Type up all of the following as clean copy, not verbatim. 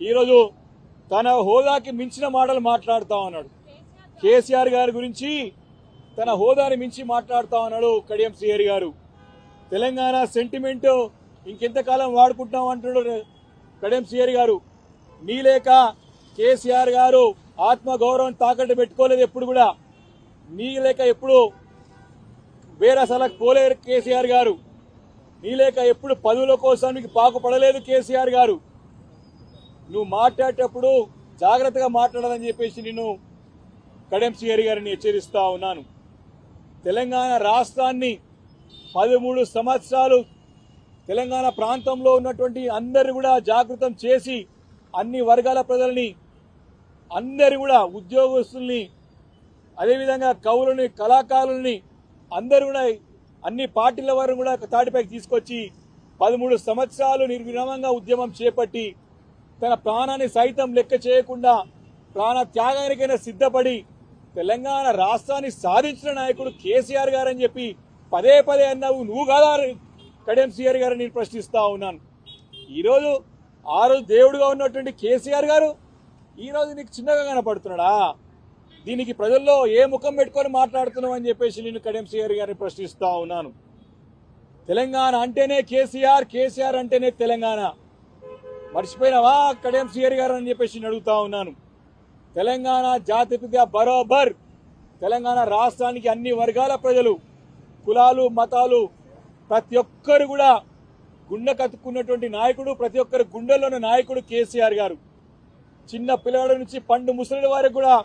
ఈరోజు తన హోదాకి మించిన మాటలు మాట్లాడుతా ఉన్నాడు. కేసీఆర్ గారి గురించి తన హోదాని మించి మాట్లాడుతా ఉన్నాడు కడియం శ్రీహరి గారు. తెలంగాణ సెంటిమెంట్ ఇంకెంతకాలం వాడుకుంటాం అంటున్నాడు కడియం శ్రీహరి గారు. నీ లేక కేసీఆర్ గారు ఆత్మగౌరవం తాకట్టు పెట్టుకోలేదు ఎప్పుడు కూడా. నీ లేక ఎప్పుడు వేరే సలకు పోలేరు కేసీఆర్ గారు. నీ లేక ఎప్పుడు పదవుల కోసం నీకు పాకుపడలేదు కేసీఆర్ గారు. నువ్వు మాట్లాడేటప్పుడు జాగ్రత్తగా మాట్లాడాలని చెప్పేసి నేను కడియం శ్రీహరి గారిని హెచ్చరిస్తా ఉన్నాను. తెలంగాణ రాష్ట్రాన్ని 13 సంవత్సరాలు తెలంగాణ ప్రాంతంలో ఉన్నటువంటి అందరిని కూడా జాగృతం చేసి అన్ని వర్గాల ప్రజల్ని అందరి కూడా ఉద్యోగస్తుల్ని అదేవిధంగా కవులని కళాకారుల్ని అందరూ కూడా అన్ని పార్టీల వారు కూడా తాటిపైకి తీసుకొచ్చి 13 సంవత్సరాలు నిర్విరామంగా ఉద్యమం చేపట్టి తన ప్రాణాన్ని సైతం లెక్క చేయకుండా ప్రాణ త్యాగానికైనా సిద్ధపడి తెలంగాణ రాష్ట్రాన్ని సాధించిన నాయకుడు కేసీఆర్ గారని చెప్పి పదే పదే అన్నావు. నువ్వు కాదా కడియం శ్రీహరి గారు నేను ప్రశ్నిస్తా ఉన్నాను. ఈరోజు ఆ రోజు దేవుడుగా ఉన్నటువంటి కేసీఆర్ గారు ఈరోజు నీకు చిన్నగా కనపడుతున్నాడా? దీనికి ప్రజల్లో ఏ ముఖం పెట్టుకొని మాట్లాడుతున్నావు అని చెప్పేసి నేను కడియం శ్రీహరి గారిని ప్రశ్నిస్తా ఉన్నాను. తెలంగాణ అంటేనే కేసీఆర్, కేసీఆర్ అంటేనే తెలంగాణ. మర్చిపోయినావా కడియం శ్రీహరి గారు అని చెప్పేసి నేను అడుగుతా ఉన్నాను. తెలంగాణ జాతిపిత బరోబర్ తెలంగాణ రాష్ట్రానికి అన్ని వర్గాల ప్రజలు, కులాలు, మతాలు ప్రతి ఒక్కరు కూడా గుండె కత్తుకున్నటువంటి నాయకుడు, ప్రతి ఒక్కరి గుండెల్లోని నాయకుడు కేసీఆర్ గారు. చిన్న పిల్లవాడి నుంచి పండు ముసలి వారికి కూడా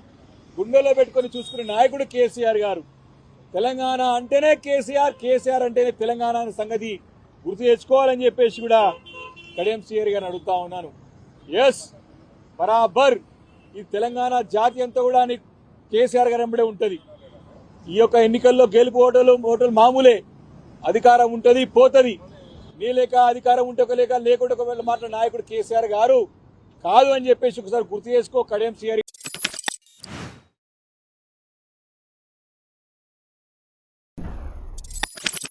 గుండెలో పెట్టుకుని చూసుకునే నాయకుడు కేసీఆర్ గారు. తెలంగాణ అంటేనే కేసీఆర్, కేసీఆర్ అంటేనే తెలంగాణ అనే సంగతి గుర్తు తెచ్చుకోవాలని చెప్పేసి కూడా కడియం శ్రీహరి గారిని అడుగుతా ఉన్నాను. ఎస్, బరాబర్ ఈ తెలంగాణ జాతి అంతా కూడా కేసీఆర్ గారి వెంబడే ఉంటది. ఈ యొక్క ఎన్నికల్లో గెలుపు ఓటలు మామూలే. అధికారం ఉంటది, పోతది. నీ లేక అధికారం ఉంటే ఒక లేక లేకుండా ఒక మాట్లాడే నాయకుడు కేసీఆర్ గారు కాదు అని చెప్పేసి ఒకసారి గుర్తు చేసుకో కడియం శ్రీహరి.